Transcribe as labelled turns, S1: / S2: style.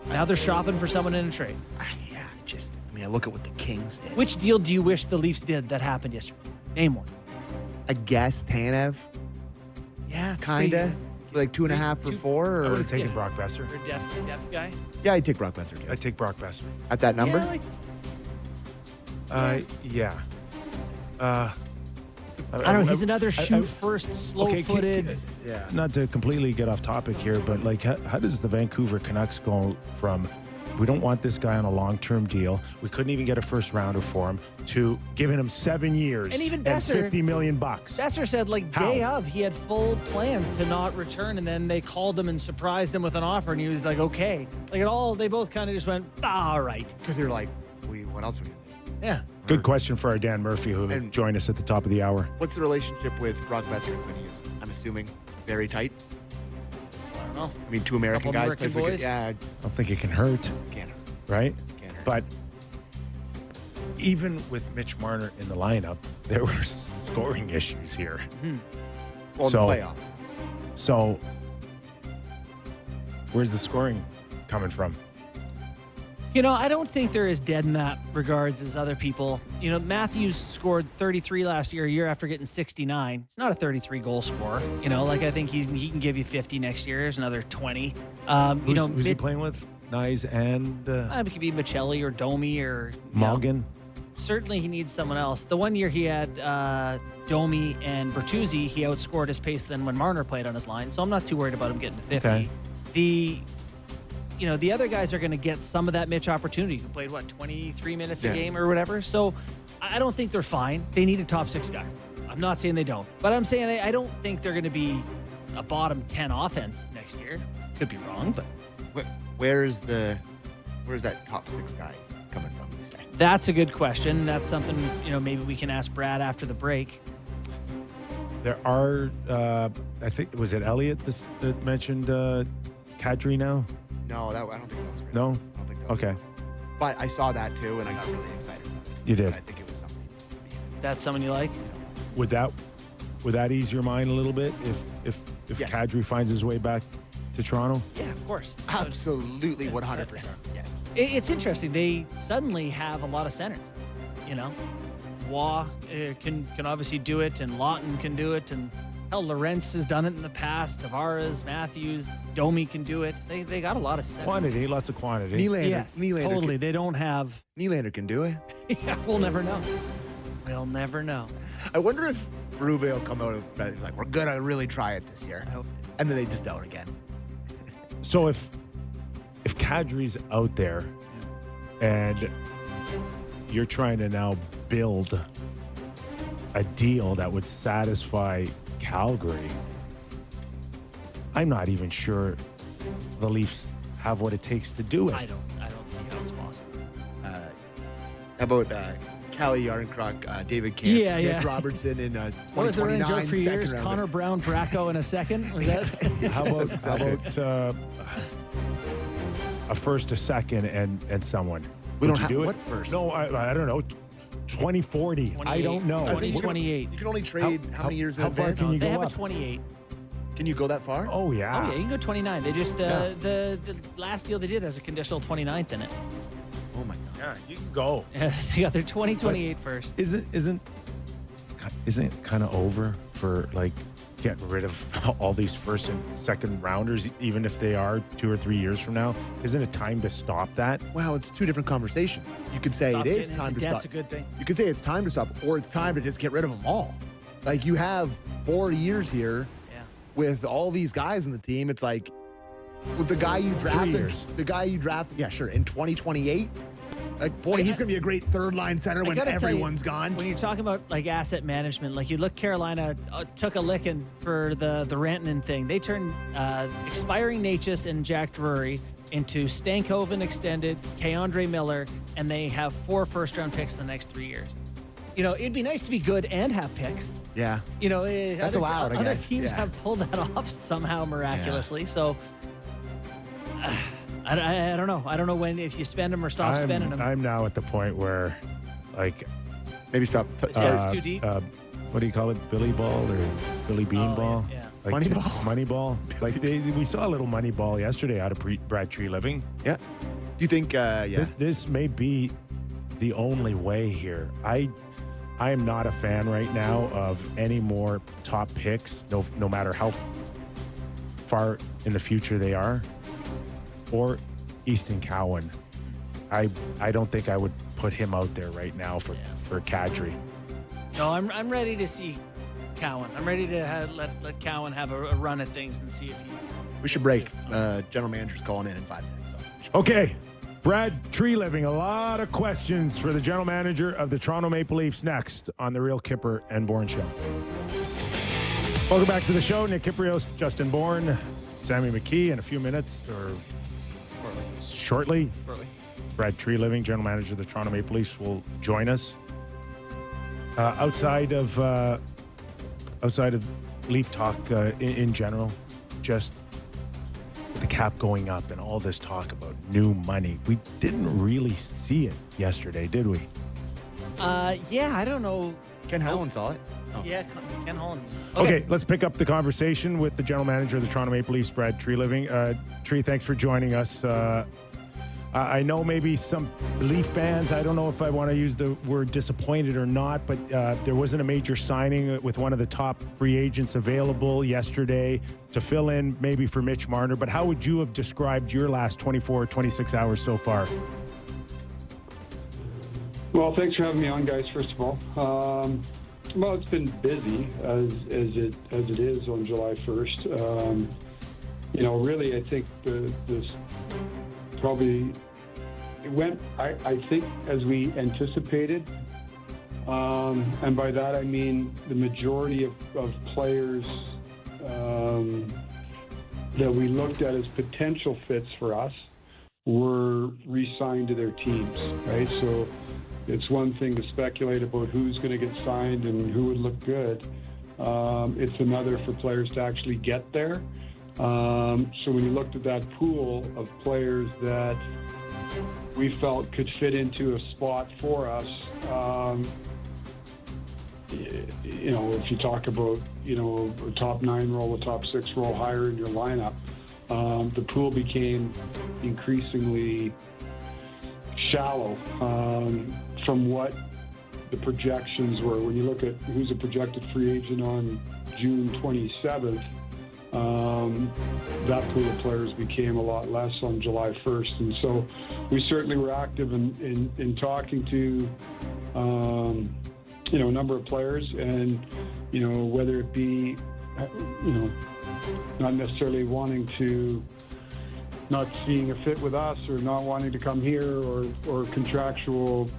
S1: Now they're shopping for someone in a trade.
S2: Yeah, I look at what the Kings did.
S1: Which deal do you wish the Leafs did that happened yesterday? Name one.
S2: I guess Tanev,
S1: Yeah,
S2: kind of. Like 2.5 for 4?
S3: I would
S2: Or
S3: have taken Brock Besser.
S1: Or depth guy.
S2: yeah, I'd take Brock Besser too.
S3: I'd take Brock Besser.
S2: At that number?
S3: Yeah.
S1: I don't know. He's another shoot first, slow-footed.
S2: Yeah.
S3: Not to completely get off topic here, but like, how does the Vancouver Canucks go from we don't want this guy on a long-term deal, we couldn't even get a first rounder for him, to giving him 7 years
S1: And even Besser,
S3: $50 million?
S1: Besser said, like,
S3: How?
S1: day of, he had full plans to not return, and then they called him and surprised him with an offer, and he was like, okay. Like, they both kind of just went, all right.
S2: Because they're like, what else are we going to do?
S1: Yeah.
S3: Good question for our Dan Murphy, who
S2: And-
S3: joined us at the top of the hour.
S2: What's the relationship with Brock Besser and Quinn Hughes? I'm assuming very tight.
S1: I don't know.
S2: I mean, two American
S1: Couple
S2: guys.
S1: American
S2: plays like
S1: boys?
S2: yeah,
S3: I don't think it can hurt,
S2: can't hurt.
S3: right?
S2: Can't hurt.
S3: But even with Mitch Marner in the lineup, there were scoring issues here.
S2: Well, in
S3: So-
S2: the playoff.
S3: So, where's the scoring coming from?
S1: You know, I don't think they're as dead in that regards as other people. You know, Matthews scored 33 last year, a year after getting 69. He's not a 33-goal scorer. You know, like, I think he can give you 50 next year. There's another 20.
S3: Who's he playing with? Nyes and
S1: It could be Michelli or Domi or
S3: Malgin?
S1: Certainly he needs someone else. The one year he had Domi and Bertuzzi, he outscored his pace than when Marner played on his line, so I'm not too worried about him getting to 50.
S3: Okay.
S1: The other guys are going to get some of that Mitch opportunity, who played, 23 minutes
S2: Yeah.
S1: a game or whatever. So I don't think they're fine. They need a top 6 guy. I'm not saying they don't, but I'm saying I don't think they're going to be a bottom 10 offense next year. Could be wrong, but
S2: Where's that top 6 guy coming from, you say?
S1: that's a good question. That's something, maybe we can ask Brad after the break.
S3: There are, I think, was it Elliott that mentioned Kadri now?
S2: No, I don't think that was right.
S3: No?
S2: I don't think that was
S3: Okay.
S2: right. But I saw that too, and I got really excited about it.
S3: You did.
S2: And I think it was something.
S1: That's someone you like?
S3: Would that ease your mind a little bit if
S2: Yes.
S3: Kadri finds his way back to Toronto?
S1: Yeah, of course.
S2: Absolutely 100%. Yes.
S1: It's interesting. They suddenly have a lot of centers. Waugh can obviously do it, and Lawton can do it, and hell, Lorentz has done it in the past. Tavares, Matthews, Domi can do it. They got a lot of centers.
S3: Quantity, lots of quantity.
S1: Yes, totally. They don't have.
S2: Nylander can do it.
S1: Yeah, we'll never know. We'll never know.
S2: I wonder if Rube will come out and like, we're gonna really try it this year,
S1: I hope.
S2: and then they just don't again.
S3: So if Kadri's out there and you're trying to now build a deal that would satisfy Calgary, I'm not even sure the Leafs have what it takes to do it.
S1: I don't think that was possible.
S2: How about Callie Yarncroc, David Kampf,
S1: Yeah,
S2: Nick
S1: yeah.
S2: Robertson in
S1: What was the range
S2: 2029
S1: for years?
S2: second
S1: Connor
S2: round.
S1: Brown, Bracco in a second? Was that?
S3: How about,
S2: That's exactly
S3: a first, a second, and someone?
S2: We
S3: Would
S2: don't
S3: you
S2: have
S3: do it?
S2: what first?
S3: No, I don't know. 2040. I don't know.
S2: I think you can-
S1: 28.
S2: You can only trade how many years in
S3: how far
S2: advance?
S3: can you
S1: They
S3: go
S1: have
S3: up?
S1: a 28.
S2: Can you go that far?
S3: Oh, yeah.
S1: Oh, yeah, you can go 29. They just,
S3: Yeah.
S1: the last deal they did has a conditional 29th in it.
S2: Oh my God.
S3: Yeah, you can go.
S1: They got their 2028 first.
S3: Isn't it kind of over for like getting rid of all these first and second rounders, even if they are 2 or 3 years from now? Isn't it time to stop that?
S2: Well, it's two different conversations. You could say
S1: Stop
S2: it is
S1: getting
S2: time
S1: into
S2: to
S1: debt's
S2: stop.
S1: a good thing.
S2: You could say it's time to stop, or it's time to just get rid of them all. Like you have 4 years here
S1: Yeah.
S2: with all these guys in the team. It's like with the guy you drafted,
S3: years.
S2: yeah, sure, in 2028. Like, boy, he's gonna be a great third line center when
S1: gotta tell you,
S2: everyone's gone.
S1: When you're talking about like asset management, like you look, Carolina took a licking for the Rantanen thing. They turned expiring Natchez and Jack Drury into Stankoven extended, Keandre Miller, and they have 4 first-round picks in the next 3 years. It'd be nice to be good and have picks.
S2: Yeah.
S1: That's
S2: allowed, I
S1: Other
S2: guess.
S1: teams
S2: Yeah.
S1: have pulled that off somehow miraculously. So I don't know. I don't know when, if you spend them or stop spending them.
S3: I'm now at the point where, like,
S2: Maybe stop.
S1: It's too deep.
S3: what do you call it? Billy Ball or Billy Bean Ball?
S1: Yeah.
S3: Like
S2: Moneyball.
S3: Moneyball. Like we saw a little Moneyball yesterday out of Brad Tree Living.
S2: Yeah. Do you think?
S3: This may be the only way here. I am not a fan right now of any more top picks, no matter how far in the future they are, or Easton Cowan. I don't think I would put him out there right now for Kadri.
S1: No, I'm ready to see Cowan. I'm ready to let Cowan have a run at things and see if he's.
S2: We should break. General manager's calling in 5 minutes. So.
S3: Okay, Brad Tree Living, a lot of questions for the general manager of the Toronto Maple Leafs next on the Real Kipper and Bourne Show. Welcome back to the show. Nick Kiprios, Justin Bourne, Sammy McKee in a few minutes or shortly. Brad Tree Living, general manager of the Toronto Maple Leafs, will join us. Outside of Leaf talk in general, just with the cap going up and all this talk about new money, we didn't really see it yesterday, did we?
S1: Yeah, I don't know.
S2: Ken Holland saw it. Oh.
S1: Yeah, Ken Holland.
S3: Okay, let's pick up the conversation with the general manager of the Toronto Maple Leafs, Brad Tree Living. Tree, thanks for joining us. I know maybe some Leaf fans, I don't know if I want to use the word disappointed or not, but there wasn't a major signing with one of the top free agents available yesterday to fill in maybe for Mitch Marner. But how would you have described your last 24, 26 hours so far?
S4: Well, thanks for having me on, guys, first of all. Well, it's been busy as it is on July 1st. Really, I think this probably it went, I think, as we anticipated. And by that, I mean the majority of players that we looked at as potential fits for us were re-signed to their teams, right? So it's one thing to speculate about who's going to get signed and who would look good. It's another for players to actually get there. So when you looked at that pool of players that we felt could fit into a spot for us, if you talk about, a top 9 role, a top 6 role higher in your lineup, the pool became increasingly shallow from what the projections were. When you look at who's a projected free agent on June 27th, that pool of players became a lot less on July 1st. And so we certainly were active in talking to, a number of players, and, whether it be, not necessarily wanting to, not seeing a fit with us or not wanting to come here or contractual